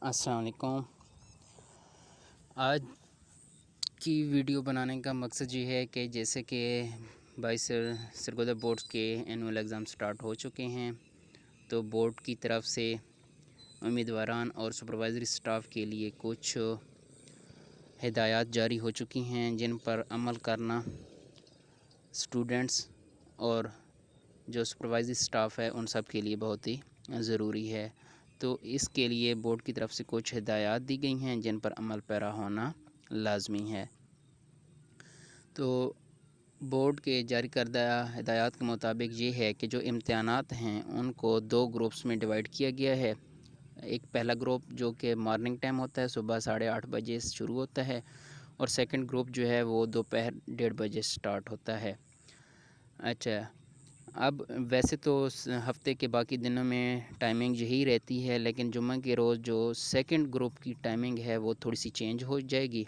السلام علیکم۔ آج کی ویڈیو بنانے کا مقصد یہ ہے کہ جیسے کہ 22 سرگودہ بورڈ کے اینول ایگزام سٹارٹ ہو چکے ہیں، تو بورڈ کی طرف سے امیدواران اور سپروائزری سٹاف کے لیے کچھ ہدایات جاری ہو چکی ہیں جن پر عمل کرنا سٹوڈنٹس اور جو سپروائزری سٹاف ہے ان سب کے لیے بہت ہی ضروری ہے۔ تو اس کے لیے بورڈ کی طرف سے کچھ ہدایات دی گئی ہیں جن پر عمل پیرا ہونا لازمی ہے۔ تو بورڈ کے جاری کردہ ہدایات کے مطابق یہ ہے کہ جو امتحانات ہیں ان کو 2 گروپس میں ڈیوائیڈ کیا گیا ہے۔ ایک پہلا گروپ جو کہ مارننگ ٹائم ہوتا ہے، صبح 8:30 بجے سے شروع ہوتا ہے، اور سیکنڈ گروپ جو ہے وہ دوپہر 1:30 بجے سٹارٹ ہوتا ہے۔ اچھا، اب ویسے تو ہفتے کے باقی دنوں میں ٹائمنگ یہی رہتی ہے، لیکن جمعہ کے روز جو سیکنڈ گروپ کی ٹائمنگ ہے وہ تھوڑی سی چینج ہو جائے گی۔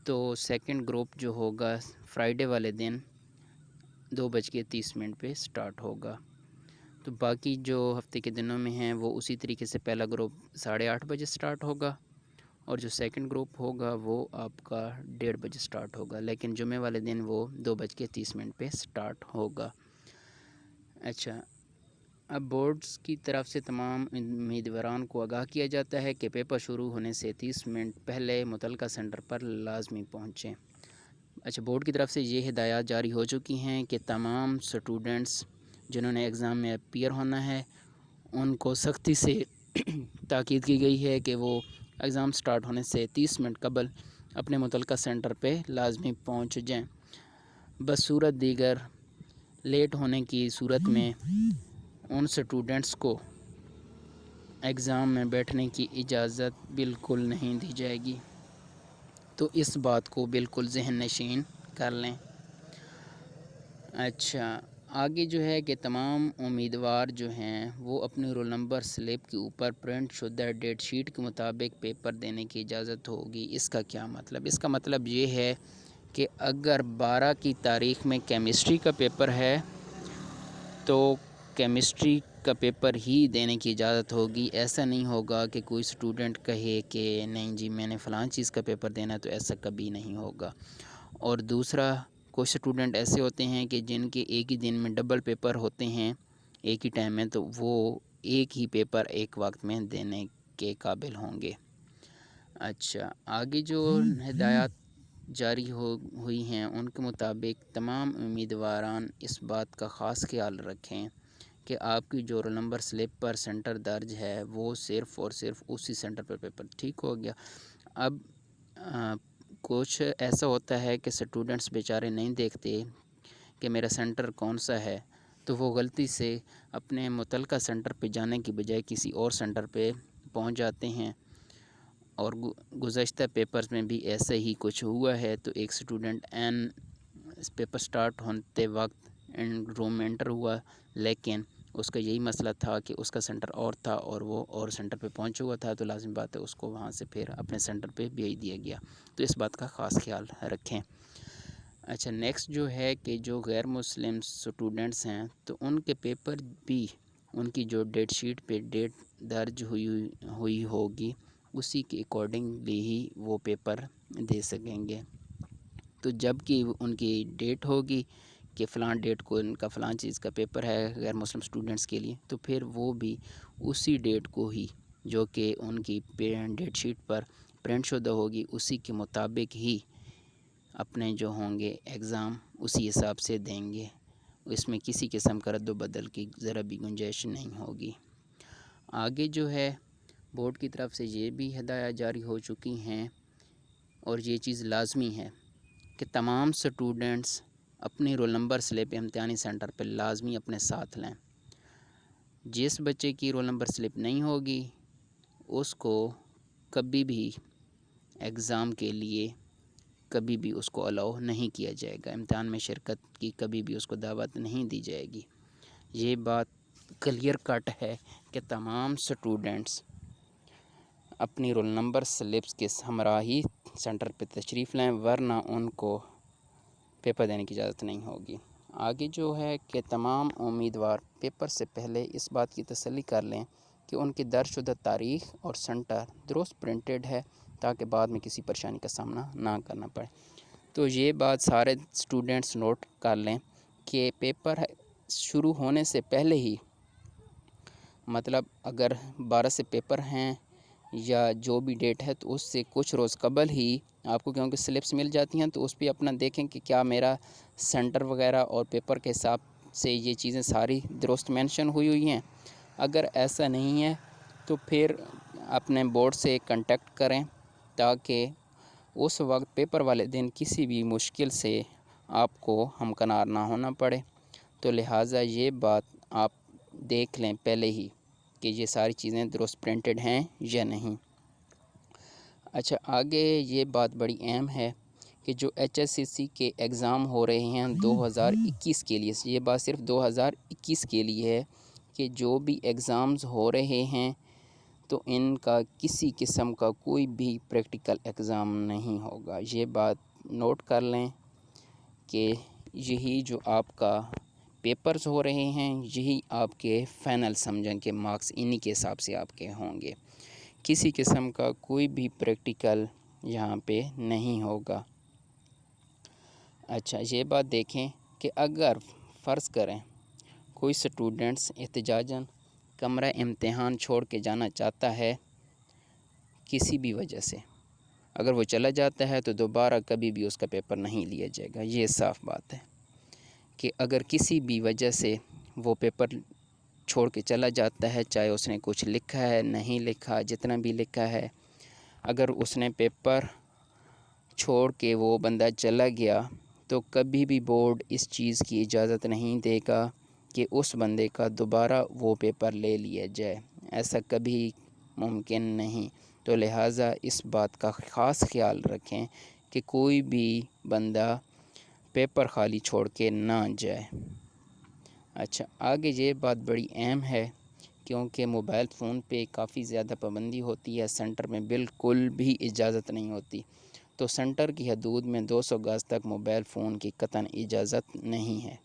تو سیکنڈ گروپ جو ہوگا فرائیڈے والے دن 2:30 پہ سٹارٹ ہوگا۔ تو باقی جو ہفتے کے دنوں میں ہیں وہ اسی طریقے سے پہلا گروپ 8:30 بجے سٹارٹ ہوگا، اور جو سیکنڈ گروپ ہوگا وہ آپ کا 1:30 بجے سٹارٹ ہوگا، لیکن جمعے والے دن وہ 2:30 پہ سٹارٹ ہوگا۔ اچھا، اب بورڈز کی طرف سے تمام امیدواران کو آگاہ کیا جاتا ہے کہ پیپر شروع ہونے سے 30 منٹ پہلے متعلقہ سینٹر پر لازمی پہنچیں۔ اچھا، بورڈ کی طرف سے یہ ہدایات جاری ہو چکی ہیں کہ تمام سٹوڈنٹس جنہوں نے ایگزام میں اپیئر ہونا ہے ان کو سختی سے تاکید کی گئی ہے کہ وہ ایگزام سٹارٹ ہونے سے 30 منٹ قبل اپنے متعلقہ سینٹر پہ لازمی پہنچ جائیں۔ بصورت دیگر لیٹ ہونے کی صورت میں ان سٹوڈنٹس کو ایگزام میں بیٹھنے کی اجازت بالکل نہیں دی جائے گی، تو اس بات کو بالکل ذہن نشین کر لیں۔ اچھا، آگے جو ہے کہ تمام امیدوار جو ہیں وہ اپنی رول نمبر سلپ کے اوپر پرنٹ شدہ ڈیٹ شیٹ کے مطابق پیپر دینے کی اجازت ہوگی۔ اس کا کیا مطلب؟ اس کا مطلب یہ ہے کہ اگر 12 کی تاریخ میں کیمسٹری کا پیپر ہے تو کیمسٹری کا پیپر ہی دینے کی اجازت ہوگی۔ ایسا نہیں ہوگا کہ کوئی سٹوڈنٹ کہے کہ نہیں جی میں نے فلاں چیز کا پیپر دینا ہے، تو ایسا کبھی نہیں ہوگا۔ اور دوسرا، کچھ سٹوڈنٹ ایسے ہوتے ہیں کہ جن کے ایک ہی دن میں ڈبل پیپر ہوتے ہیں ایک ہی ٹائم میں، تو وہ ایک ہی پیپر ایک وقت میں دینے کے قابل ہوں گے۔ اچھا، آگے جو ہدایات جاری ہوئی ہیں ان کے مطابق تمام امیدواران اس بات کا خاص خیال رکھیں کہ آپ کی جو رول نمبر سلپ پر سینٹر درج ہے وہ صرف اور صرف اسی سینٹر پر پیپر ٹھیک ہو گیا۔ اب کچھ ایسا ہوتا ہے کہ سٹوڈنٹس بیچارے نہیں دیکھتے کہ میرا سینٹر کون سا ہے، تو وہ غلطی سے اپنے متعلقہ سینٹر پہ جانے کی بجائے کسی اور سینٹر پہ پہنچ جاتے ہیں، اور گزشتہ پیپرز میں بھی ایسا ہی کچھ ہوا ہے۔ تو ایک سٹوڈنٹ پیپر سٹارٹ ہوتے وقت روم میں انٹر ہوا، لیکن اس کا یہی مسئلہ تھا کہ اس کا سینٹر اور تھا اور وہ اور سینٹر پہ پہنچا ہوا تھا، تو لازم بات ہے اس کو وہاں سے پھر اپنے سینٹر پہ بھیج دیا گیا۔ تو اس بات کا خاص خیال رکھیں۔ اچھا، نیکسٹ جو ہے کہ جو غیر مسلم سٹوڈنٹس ہیں تو ان کے پیپر بھی ان کی جو ڈیٹ شیٹ پہ ڈیٹ درج ہوئی ہوگی اسی کے اکارڈنگلی ہی وہ پیپر دے سکیں گے۔ تو جب کہ ان کی ڈیٹ ہوگی کہ فلاں ڈیٹ کو ان کا فلاں چیز کا پیپر ہے غیر مسلم سٹوڈنٹس کے لیے، تو پھر وہ بھی اسی ڈیٹ کو ہی جو کہ ان کی ڈیٹ شیٹ پر پرنٹ شدہ ہوگی اسی کے مطابق ہی اپنے جو ہوں گے ایگزام اسی حساب سے دیں گے۔ اس میں کسی قسم کا رد و بدل کی ذرا بھی گنجائش نہیں ہوگی۔ آگے جو ہے بورڈ کی طرف سے یہ بھی ہدایات جاری ہو چکی ہیں، اور یہ چیز لازمی ہے کہ تمام سٹوڈنٹس اپنی رول نمبر سلپ امتحانی سینٹر پہ لازمی اپنے ساتھ لیں۔ جس بچے کی رول نمبر سلپ نہیں ہوگی اس کو کبھی بھی ایگزام کے لیے کبھی بھی اس کو الاؤ نہیں کیا جائے گا، امتحان میں شرکت کی کبھی بھی اس کو دعوت نہیں دی جائے گی۔ یہ بات کلیئر کٹ ہے کہ تمام سٹوڈنٹس اپنی رول نمبر سلپس کے ہمراہ ہی سینٹر پہ تشریف لائیں، ورنہ ان کو پیپر دینے کی اجازت نہیں ہوگی۔ آگے جو ہے کہ تمام امیدوار پیپر سے پہلے اس بات کی تسلی کر لیں کہ ان کی درج شدہ تاریخ اور سنٹر درست پرنٹڈ ہے تاکہ بعد میں کسی پریشانی کا سامنا نہ کرنا پڑے۔ تو یہ بات سارے اسٹوڈنٹس نوٹ کر لیں کہ پیپر شروع ہونے سے پہلے ہی، مطلب اگر 12 سے پیپر ہیں یا جو بھی ڈیٹ ہے تو اس سے کچھ روز قبل ہی آپ کو کیونکہ سلپس مل جاتی ہیں تو اس پہ اپنا دیکھیں کہ کیا میرا سینٹر وغیرہ اور پیپر کے حساب سے یہ چیزیں ساری درست مینشن ہوئی ہیں۔ اگر ایسا نہیں ہے تو پھر اپنے بورڈ سے کنٹیکٹ کریں تاکہ اس وقت پیپر والے دن کسی بھی مشکل سے آپ کو ہمکنار نہ ہونا پڑے۔ تو لہٰذا یہ بات آپ دیکھ لیں پہلے ہی کہ یہ ساری چیزیں درست پرنٹڈ ہیں یا نہیں۔ اچھا، آگے یہ بات بڑی اہم ہے کہ جو HSCC کے ایگزام ہو رہے ہیں 2021 کے لیے، یہ بات صرف 2021 کے لیے ہے کہ جو بھی ایگزامز ہو رہے ہیں تو ان کا کسی قسم کا کوئی بھی پریکٹیکل ایگزام نہیں ہوگا۔ یہ بات نوٹ کر لیں کہ یہی جو آپ کا پیپرز ہو رہے ہیں یہی آپ کے فائنل سمجھیں کہ مارکس انہی کے حساب سے آپ کے ہوں گے۔ کسی قسم کا کوئی بھی پریکٹیکل یہاں پہ نہیں ہوگا۔ اچھا، یہ بات دیکھیں کہ اگر فرض کریں کوئی سٹوڈنٹس احتجاجاً کمرہ امتحان چھوڑ کے جانا چاہتا ہے کسی بھی وجہ سے، اگر وہ چلا جاتا ہے تو دوبارہ کبھی بھی اس کا پیپر نہیں لیا جائے گا۔ یہ صاف بات ہے کہ اگر کسی بھی وجہ سے وہ پیپر چھوڑ کے چلا جاتا ہے، چاہے اس نے کچھ لکھا ہے نہیں لکھا، جتنا بھی لکھا ہے، اگر اس نے پیپر چھوڑ کے وہ بندہ چلا گیا تو کبھی بھی بورڈ اس چیز کی اجازت نہیں دے گا کہ اس بندے کا دوبارہ وہ پیپر لے لیا جائے، ایسا کبھی ممکن نہیں۔ تو لہٰذا اس بات کا خاص خیال رکھیں کہ کوئی بھی بندہ پیپر خالی چھوڑ کے نہ جائے۔ اچھا، آگے یہ بات بڑی اہم ہے کیونکہ موبائل فون پہ کافی زیادہ پابندی ہوتی ہے، سینٹر میں بالکل بھی اجازت نہیں ہوتی، تو سینٹر کی حدود میں 200 گز تک موبائل فون کی قطعاً اجازت نہیں ہے۔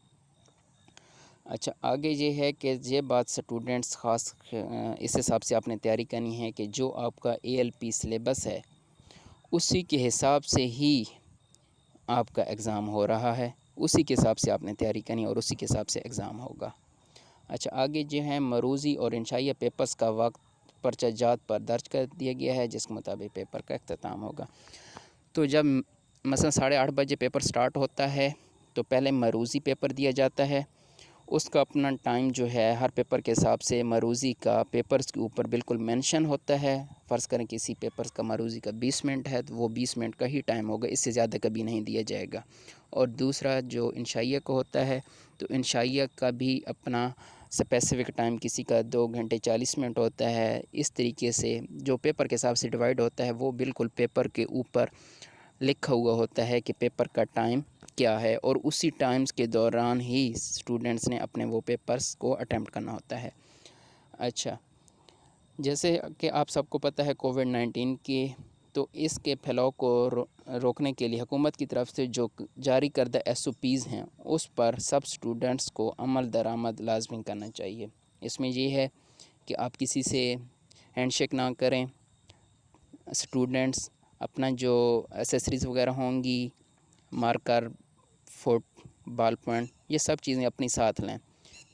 اچھا، آگے یہ ہے کہ یہ بات سٹوڈنٹس خاص اس حساب سے آپ نے تیاری کرنی ہے کہ جو آپ کا ALP سلیبس ہے اسی کے حساب سے ہی آپ کا ایگزام ہو رہا ہے، اسی کے حساب سے آپ نے تیاری کرنی اور اسی کے حساب سے ایگزام ہوگا۔ اچھا، آگے جو ہے مروزی اور انشائیہ پیپرز کا وقت پرچہ جات پر درج کر دیا گیا ہے جس کے مطابق پیپر کا اختتام ہوگا۔ تو جب مثلا 8:30 بجے پیپر سٹارٹ ہوتا ہے تو پہلے مروزی پیپر دیا جاتا ہے، اس کا اپنا ٹائم جو ہے ہر پیپر کے حساب سے مروزی کا پیپرز کے اوپر بالکل مینشن ہوتا ہے۔ فرض کریں کسی پیپرز کا مروزی کا 20 منٹ ہے تو وہ 20 منٹ کا ہی ٹائم ہوگا، اس سے زیادہ کبھی نہیں دیا جائے گا۔ اور دوسرا جو انشائیہ کو ہوتا ہے تو انشائیہ کا بھی اپنا اسپیسیفک ٹائم، کسی کا 2 گھنٹے 40 منٹ ہوتا ہے۔ اس طریقے سے جو پیپر کے حساب سے ڈیوائیڈ ہوتا ہے وہ بالکل پیپر کے اوپر لکھا ہوا ہوتا ہے کہ پیپر کا ٹائم کیا ہے، اور اسی ٹائمز کے دوران ہی اسٹوڈنٹس نے اپنے وہ پیپرز کو اٹیمپٹ کرنا ہوتا ہے۔ اچھا، جیسے کہ آپ سب کو پتہ ہے کووڈ-19 کی، تو اس کے پھیلاؤ کو روکنے کے لیے حکومت کی طرف سے جو جاری کردہ SOPs ہیں اس پر سب اسٹوڈنٹس کو عمل درآمد لازمی کرنا چاہیے۔ اس میں یہ ہے کہ آپ کسی سے ہینڈ شیک نہ کریں، اسٹوڈنٹس اپنا جو ایسیسریز وغیرہ ہوں گی، مارکر، فٹ، بال پوائنٹ، یہ سب چیزیں اپنی ساتھ لیں۔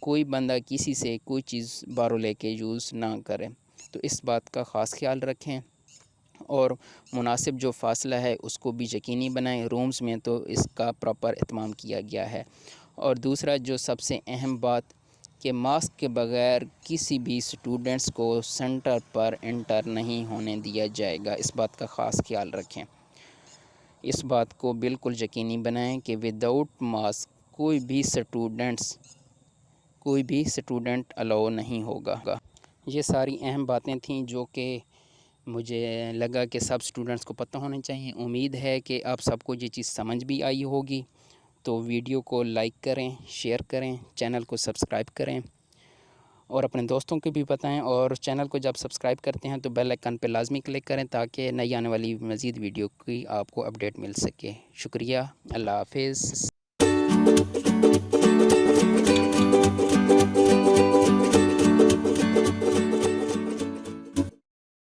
کوئی بندہ کسی سے کوئی چیز بارو لے کے یوز نہ کرے، تو اس بات کا خاص خیال رکھیں، اور مناسب جو فاصلہ ہے اس کو بھی یقینی بنائیں۔ رومز میں تو اس کا پراپر اہتمام کیا گیا ہے۔ اور دوسرا جو سب سے اہم بات کہ ماسک کے بغیر کسی بھی اسٹوڈنٹس کو سینٹر پر انٹر نہیں ہونے دیا جائے گا، اس بات کا خاص خیال رکھیں۔ اس بات کو بالکل یقینی بنائیں کہ وداؤٹ ماسک کوئی بھی اسٹوڈنٹ الاؤ نہیں ہوگا۔ یہ ساری اہم باتیں تھیں جو کہ مجھے لگا کہ سب اسٹوڈنٹس کو پتہ ہونا چاہیے۔ امید ہے کہ آپ سب کو یہ چیز سمجھ بھی آئی ہوگی۔ تو ویڈیو کو لائک کریں، شیئر کریں، چینل کو سبسکرائب کریں اور اپنے دوستوں کو بھی بتائیں، اور چینل کو جب سبسکرائب کرتے ہیں تو بیل آئیکن پہ لازمی کلک کریں تاکہ نئی آنے والی مزید ویڈیو کی آپ کو اپڈیٹ مل سکے۔ شکریہ، اللہ حافظ۔